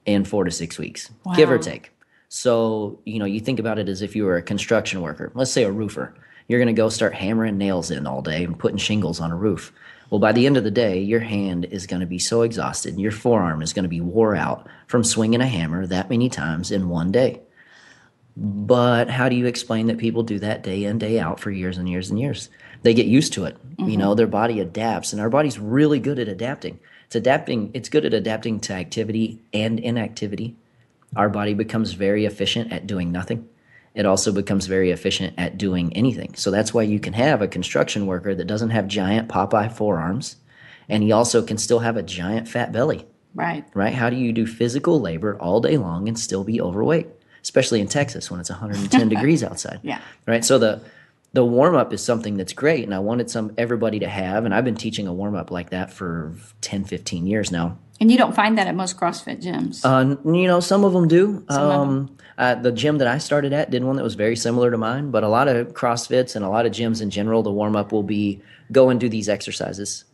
in 4 to 6 weeks, give or take. So, you think about it as if you were a construction worker, let's say a roofer. You're going to go start hammering nails in all day and putting shingles on a roof. Well, by the end of the day, your hand is going to be so exhausted, your forearm is going to be wore out from swinging a hammer that many times in one day. But how do you explain that people do that day in, day out for years and years and years? They get used to it. Their body adapts, and our body's really good at adapting. It's good at adapting to activity and inactivity. Our body becomes very efficient at doing nothing. It also becomes very efficient at doing anything. So that's why you can have a construction worker that doesn't have giant Popeye forearms, and he also can still have a giant fat belly. Right. Right? How do you do physical labor all day long and still be overweight, especially in Texas when it's 110 degrees outside? Yeah. Right? So the warm-up is something that's great, and I wanted everybody to have, and I've been teaching a warm-up like that for 10, 15 years now. And you don't find that at most CrossFit gyms? Some of them do. The gym that I started at did one that was very similar to mine, but a lot of CrossFits and a lot of gyms in general, the warm-up will be go and do these exercises,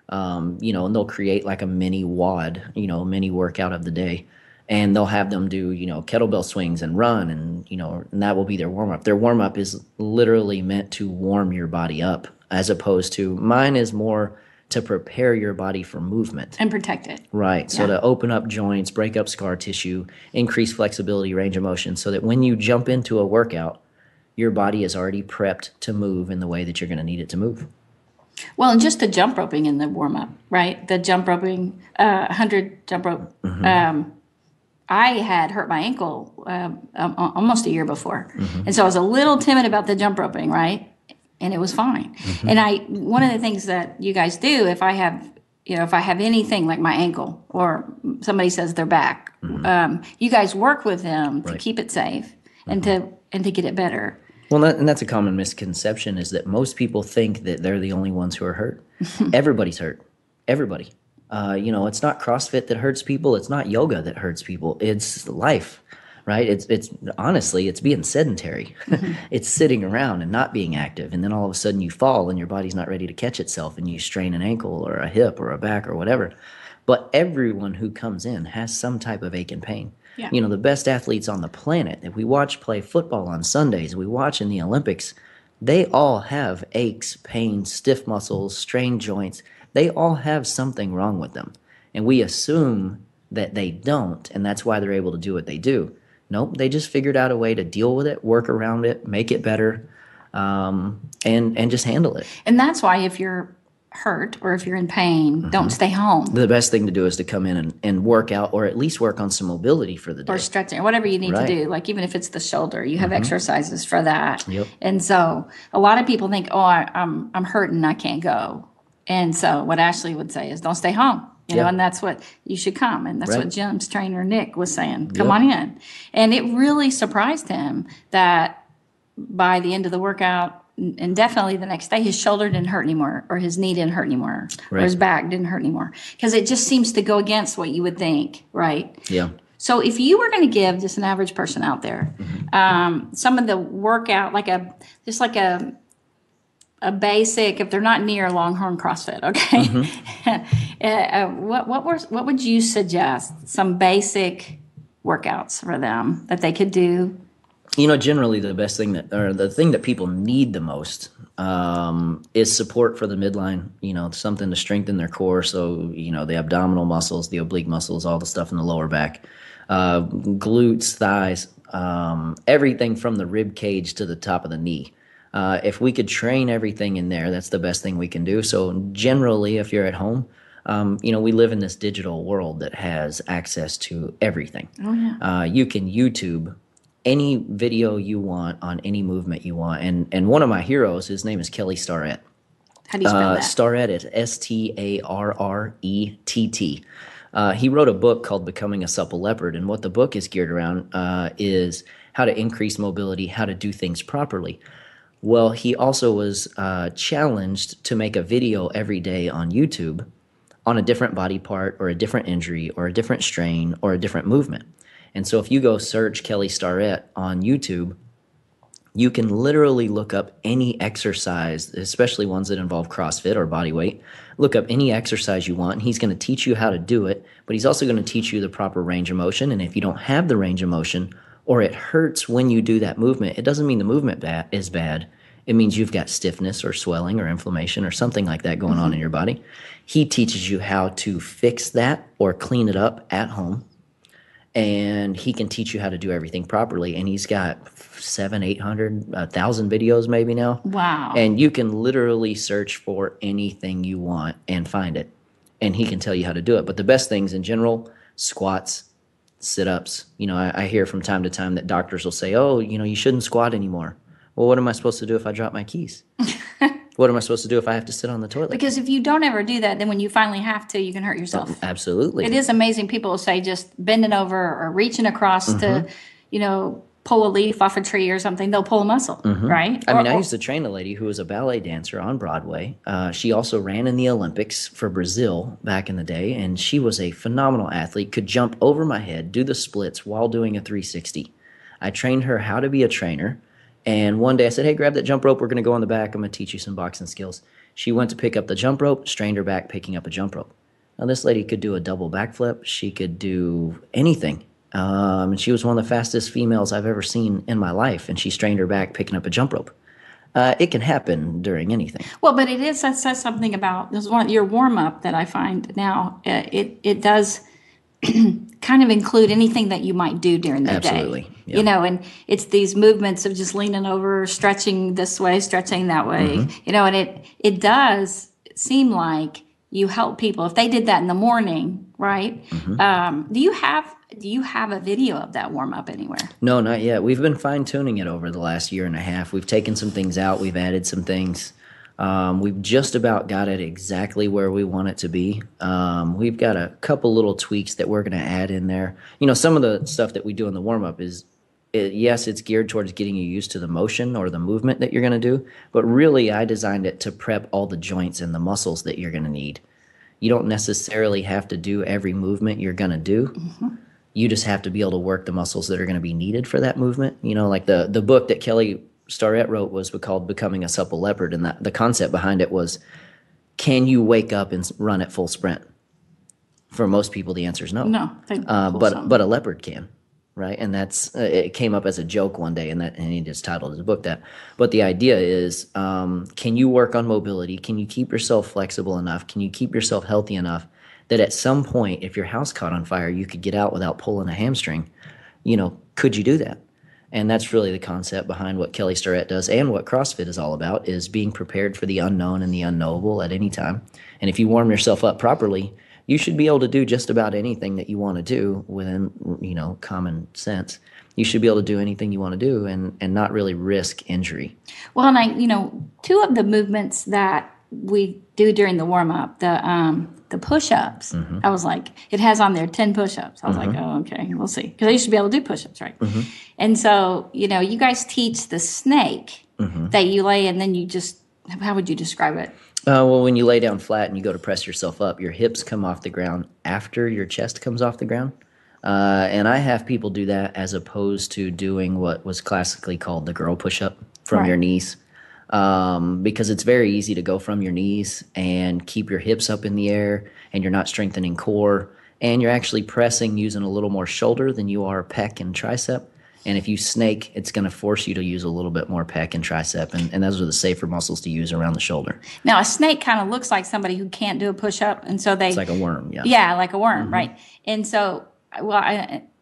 and they'll create like a mini WOD, mini workout of the day, and they'll have them do, kettlebell swings and run, and, and that will be their warm-up. Their warm-up is literally meant to warm your body up, as opposed to mine is more to prepare your body for movement. And protect it. Right. So to open up joints, break up scar tissue, increase flexibility, range of motion, so that when you jump into a workout, your body is already prepped to move in the way that you're going to need it to move. Well, and just the jump roping in the warm-up, right? The jump roping, 100 jump rope. I had hurt my ankle almost a year before. And so I was a little timid about the jump roping, right? And it was fine. And one of the things that you guys do, if I have anything like my ankle or somebody says their back, you guys work with them to keep it safe and to get it better. Well, and that's a common misconception, is that most people think that they're the only ones who are hurt. Everybody's hurt. Everybody. It's not CrossFit that hurts people. It's not yoga that hurts people. It's life. Right? It's honestly, it's being sedentary. It's sitting around and not being active. And then all of a sudden you fall and your body's not ready to catch itself and you strain an ankle or a hip or a back or whatever. But everyone who comes in has some type of ache and pain. Yeah. The best athletes on the planet, if we watch play football on Sundays, we watch in the Olympics, they all have aches, pains, stiff muscles, strained joints. They all have something wrong with them. And we assume that they don't, and that's why they're able to do what they do. Nope, they just figured out a way to deal with it, work around it, make it better, and just handle it. And that's why if you're hurt or if you're in pain, don't stay home. The best thing to do is to come in and work out, or at least work on some mobility for the day. Or stretching, or whatever you need to do. Like even if it's the shoulder, you have exercises for that. Yep. And so a lot of people think, I'm hurting, I can't go. And so what Ashley would say is don't stay home. And that's what you should come. And that's what Jim's trainer, Nick, was saying. Come on in. And it really surprised him that by the end of the workout, and definitely the next day, his shoulder didn't hurt anymore, or his knee didn't hurt anymore, or his back didn't hurt anymore. Because it just seems to go against what you would think, right? Yeah. So if you were going to give just an average person out there some of the workout, like a basic, if they're not near Longhorn CrossFit, okay? What would you suggest? Some basic workouts for them that they could do? Generally the best thing the thing that people need the most is support for the midline, something to strengthen their core. So, the abdominal muscles, the oblique muscles, all the stuff in the lower back, glutes, thighs, everything from the rib cage to the top of the knee. If we could train everything in there, that's the best thing we can do. So generally, if you're at home, we live in this digital world that has access to everything. Oh, yeah. You can YouTube any video you want on any movement you want. And one of my heroes, his name is Kelly Starrett. How do you spell that? Starrett, it's Starrett. He wrote a book called Becoming a Supple Leopard, and what the book is geared around is how to increase mobility, how to do things properly. Well, he also was challenged to make a video every day on YouTube on a different body part or a different injury or a different strain or a different movement. And so if you go search Kelly Starrett on YouTube, you can literally look up any exercise, especially ones that involve CrossFit or body weight. Look up any exercise you want, and he's going to teach you how to do it, but he's also going to teach you the proper range of motion. And if you don't have the range of motion or it hurts when you do that movement, it doesn't mean the movement is bad. It means you've got stiffness or swelling or inflammation or something like that going on in your body. He teaches you how to fix that or clean it up at home. And he can teach you how to do everything properly. And he's got 700, 800, 1,000 videos maybe now. Wow. And you can literally search for anything you want and find it. And he can tell you how to do it. But the best things in general, squats, sit-ups. You know, I hear from time to time that doctors will say, oh, you know, you shouldn't squat anymore. Well, what am I supposed to do if I drop my keys? What am I supposed to do if I have to sit on the toilet? Because if you don't ever do that, then when you finally have to, you can hurt yourself. Absolutely. It is amazing. People will say just bending over or reaching across to, you know, pull a leaf off a tree or something. They'll pull a muscle, right? I used to train a lady who was a ballet dancer on Broadway. She also ran in the Olympics for Brazil back in the day, and she was a phenomenal athlete, could jump over my head, do the splits while doing a 360. I trained her how to be a trainer. And one day I said, hey, grab that jump rope. We're going to go on the back. I'm going to teach you some boxing skills. She went to pick up the jump rope, strained her back picking up a jump rope. Now, this lady could do a double backflip. She could do anything. And she was one of the fastest females I've ever seen in my life. And she strained her back picking up a jump rope. It can happen during anything. Well, but that says something about your warm-up that I find now. It does kind of include anything that you might do during the day. Yep. You know, and it's these movements of just leaning over, stretching this way, stretching that way, you know, and it does seem like you help people if they did that in the morning, right? Do you have a video of that warm up anywhere? No, not yet. We've been fine tuning it over the last year and a half. We've taken some things out. We've added some things. We've just about got it exactly where we want it to be. We've got a couple little tweaks that we're going to add in there. You know, some of the stuff that we do in the warm-up yes, it's geared towards getting you used to the motion or the movement that you're going to do, but really I designed it to prep all the joints and the muscles that you're going to need. You don't necessarily have to do every movement you're going to do. You just have to be able to work the muscles that are going to be needed for that movement. You know, like the book that Kelly Starrett wrote was called Becoming a Supple Leopard, and the concept behind it was, can you wake up and run at full sprint? For most people, the answer is no. No, but a leopard can, right? And that's it came up as a joke one day, and he just titled his book that. But the idea is, can you work on mobility? Can you keep yourself flexible enough? Can you keep yourself healthy enough that at some point, if your house caught on fire, you could get out without pulling a hamstring? You know, could you do that? And that's really the concept behind what Kelly Starrett does and what CrossFit is all about, is being prepared for the unknown and the unknowable at any time. And if you warm yourself up properly, you should be able to do just about anything that you want to do within, you know, common sense. You should be able to do anything you want to do and not really risk injury. Well, and two of the movements that we do during the warm-up, the push-ups, I was like, it has on there 10 push-ups. I was like, oh, okay, we'll see. Because I used to be able to do push-ups, right? And so, you know, you guys teach the snake that you lay and then you just, how would you describe it? Well, when you lay down flat and you go to press yourself up, your hips come off the ground after your chest comes off the ground. And I have people do that as opposed to doing what was classically called the girl push-up from your knees. Because it's very easy to go from your knees and keep your hips up in the air, and you're not strengthening core, and you're actually pressing using a little more shoulder than you are pec and tricep. And if you snake, it's going to force you to use a little bit more pec and tricep, and those are the safer muscles to use around the shoulder. Now, a snake kind of looks like somebody who can't do a push-up, and so it's like a worm, yeah. Yeah, like a worm, right? And so, well,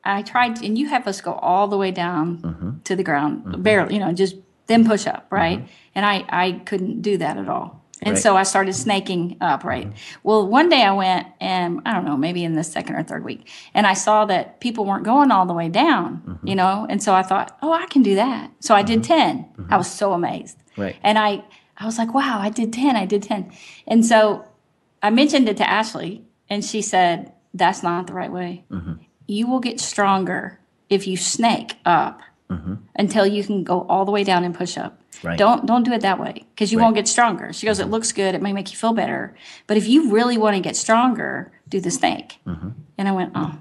I tried, and you have us go all the way down to the ground, barely, you know, just then push up, right? And I couldn't do that at all. And so I started snaking up, right? Well, one day I went, and I don't know, maybe in the second or third week, and I saw that people weren't going all the way down, you know? And so I thought, oh, I can do that. So I did 10. I was so amazed. Right. And I was like, wow, I did 10. And so I mentioned it to Ashley, and she said, That's not the right way. You will get stronger if you snake up until you can go all the way down and push up. Right. Don't do it that way because you Right. won't get stronger. She goes, it looks good. It may make you feel better. But if you really want to get stronger, do the snake. And I went, oh,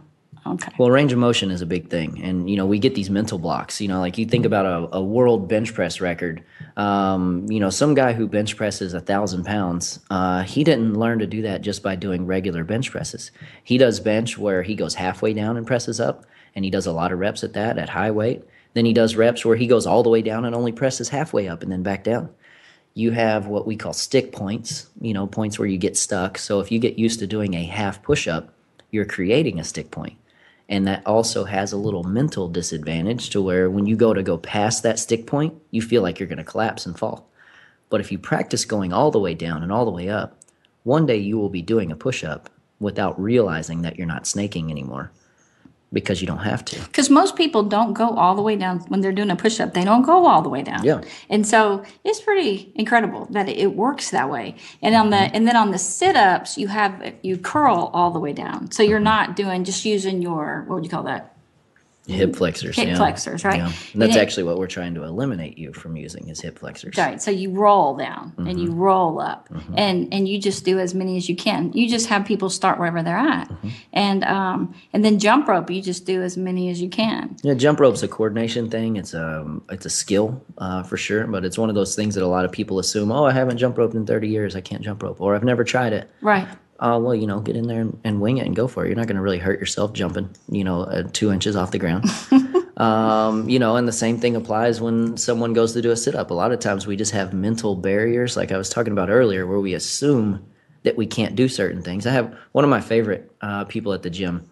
okay. Well, range of motion is a big thing. And, we get these mental blocks. Like you think about a world bench press record. Some guy who bench presses 1,000 pounds, he didn't learn to do that just by doing regular bench presses. He does bench where he goes halfway down and presses up, and he does a lot of reps at that at high weight. Then he does reps where he goes all the way down and only presses halfway up and then back down. You have what we call stick points, points where you get stuck. So if you get used to doing a half push-up, you're creating a stick point. And that also has a little mental disadvantage to where when you go past that stick point, you feel like you're going to collapse and fall. But if you practice going all the way down and all the way up, one day you will be doing a push-up without realizing that you're not snaking anymore because you don't have to. Because most people don't go all the way down when they're doing a push-up. They don't go all the way down. Yeah. And so it's pretty incredible that it works that way. And then on the sit-ups, you curl all the way down. So you're not just using your, what would you call that? Hip flexors. Hip flexors, right? Yeah. And that's actually what we're trying to eliminate you from using is hip flexors. Right. So you roll down and you roll up and you just do as many as you can. You just have people start wherever they're at. And then jump rope, you just do as many as you can. Yeah, jump rope's a coordination thing. It's a skill for sure, but it's one of those things that a lot of people assume, I haven't jump roped in 30 years. I can't jump rope, or I've never tried it. Right. Well, get in there and wing it and go for it. You're not going to really hurt yourself jumping, 2 inches off the ground. And the same thing applies when someone goes to do a sit-up. A lot of times we just have mental barriers, like I was talking about earlier, where we assume that we can't do certain things. I have one of my favorite people at the gym.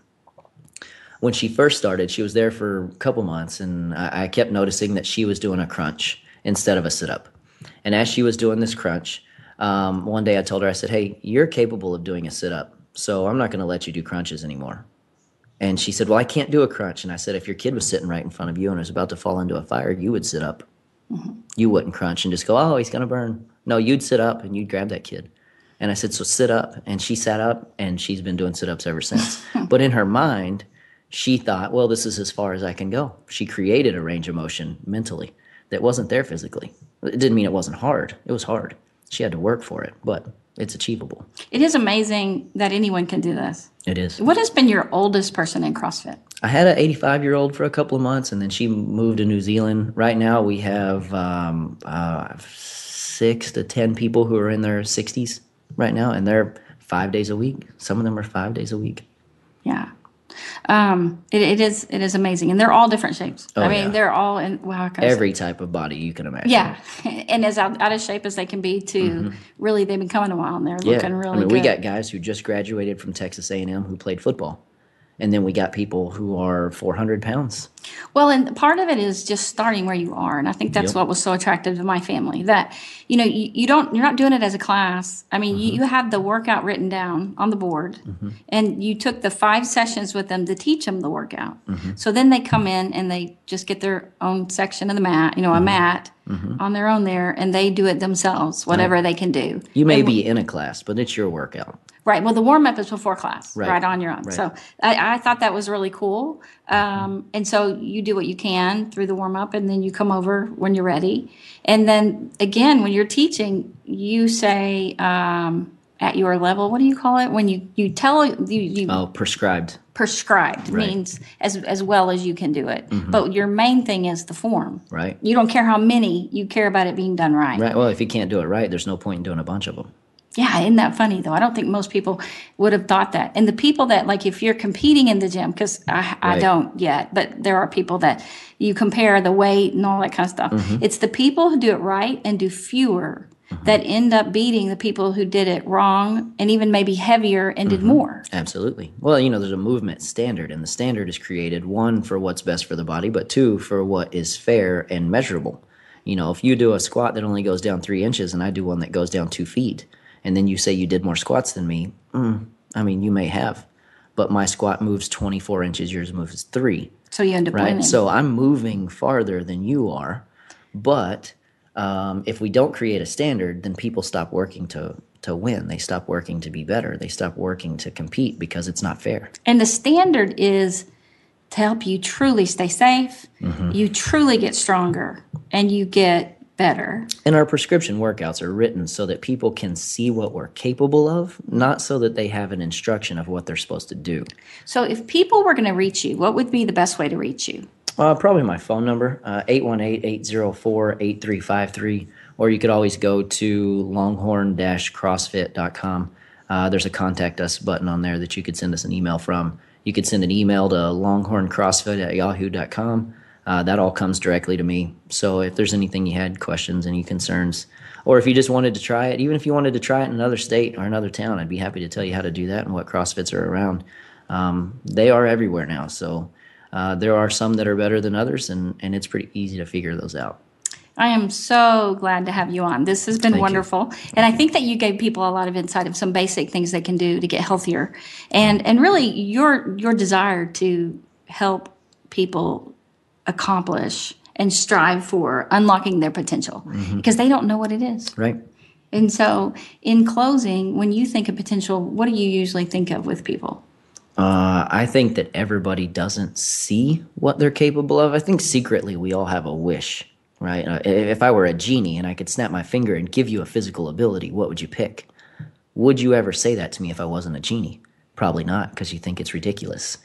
When she first started, she was there for a couple months, and I kept noticing that she was doing a crunch instead of a sit-up. And as she was doing this crunch, one day I told her, I said, hey, you're capable of doing a sit-up, so I'm not going to let you do crunches anymore. And she said, well, I can't do a crunch. And I said, if your kid was sitting right in front of you and was about to fall into a fire, you would sit up. You wouldn't crunch and just go, he's going to burn. No, you'd sit up and you'd grab that kid. And I said, so sit up. And she sat up, and she's been doing sit-ups ever since. But in her mind, she thought, well, this is as far as I can go. She created a range of motion mentally that wasn't there physically. It didn't mean it wasn't hard. It was hard. She had to work for it, but it's achievable. It is amazing that anyone can do this. It is. What has been your oldest person in CrossFit? I had an 85-year-old for a couple of months, and then she moved to New Zealand. Right now we have 6 to 10 people who are in their 60s right now, and they're 5 days a week. Some of them are 5 days a week. Yeah. It is amazing, and they're all different shapes. They're all in every type of body you can imagine. Yeah, and as out of shape as they can be to really, they've been coming a while and they're looking really good. We got guys who just graduated from Texas A&M who played football, and then we got people who are 400 pounds. Well, and part of it is just starting where you are, and I think that's what was so attractive to my family. That you're not doing it as a class. I mean, you have the workout written down on the board, and you took the 5 sessions with them to teach them the workout. So then they come in and they just get their own section of the mat, a mat on their own there, and they do it themselves, whatever they can do. You may be in a class, but it's your workout. Right. Well, the warm-up is before class, right on your own. Right. So I thought that was really cool. And so you do what you can through the warm-up, and then you come over when you're ready. And then, again, when you're teaching, you say at your level, what do you call it? When you tell you prescribed. Prescribed means as well as you can do it. But your main thing is the form. Right. You don't care how many. You care about it being done right. Right. Well, if you can't do it right, there's no point in doing a bunch of them. Yeah, isn't that funny, though? I don't think most people would have thought that. And the people that, like, if you're competing in the gym, because I don't yet, but there are people that you compare the weight and all that kind of stuff. It's the people who do it right and do fewer that end up beating the people who did it wrong and even maybe heavier and did more. Absolutely. Well, there's a movement standard, and the standard is created, 1, for what's best for the body, but 2, for what is fair and measurable. If you do a squat that only goes down 3 inches and I do one that goes down 2 feet, and then you say you did more squats than me, you may have. But my squat moves 24 inches, yours moves 3. So you end up winning. So I'm moving farther than you are. But if we don't create a standard, then people stop working to to win. They stop working to be better. They stop working to compete because it's not fair. And the standard is to help you truly stay safe, you truly get stronger, and you get better. And our prescription workouts are written so that people can see what we're capable of, not so that they have an instruction of what they're supposed to do. So if people were going to reach you, what would be the best way to reach you? Probably my phone number, 818-804-8353, or you could always go to longhorn-crossfit.com. There's a contact us button on there that you could send us an email from. You could send an email to longhorncrossfit@yahoo.com. That all comes directly to me. So if there's anything you had, questions, any concerns, or if you just wanted to try it, even if you wanted to try it in another state or another town, I'd be happy to tell you how to do that and what CrossFits are around. They are everywhere now. So there are some that are better than others, and it's pretty easy to figure those out. I am so glad to have you on. This has been Thank wonderful. you. And I think that you gave people a lot of insight of some basic things they can do to get healthier. And really your desire to help people accomplish and strive for unlocking their potential because they don't know what it is. Right. And so in closing, when you think of potential, what do you usually think of with people? I think that everybody doesn't see what they're capable of. I think secretly we all have a wish, right? If I were a genie and I could snap my finger and give you a physical ability, what would you pick? Would you ever say that to me if I wasn't a genie? Probably not, because you think it's ridiculous.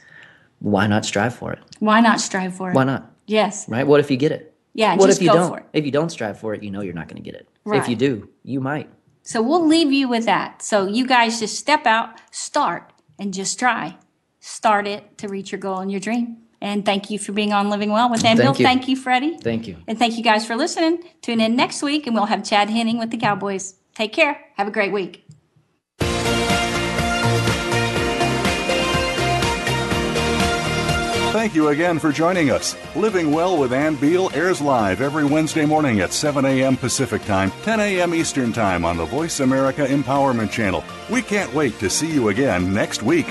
Why not strive for it? Why not strive for it? Why not? Yes. Right? What if you get it? Yeah, what just if you go don't? for it. If you don't strive for it, you know you're not going to get it. Right. If you do, you might. So we'll leave you with that. So you guys just step out, start, and just try. Start it to reach your goal and your dream. And thank you for being on Living Well with Ann Bill. Thank you, Freddie. Thank you. And thank you guys for listening. Tune in next week, and we'll have Chad Henning with the Cowboys. Take care. Have a great week. Thank you again for joining us. Living Well with Ann Beal airs live every Wednesday morning at 7 a.m. Pacific Time, 10 a.m. Eastern Time on the Voice America Empowerment Channel. We can't wait to see you again next week.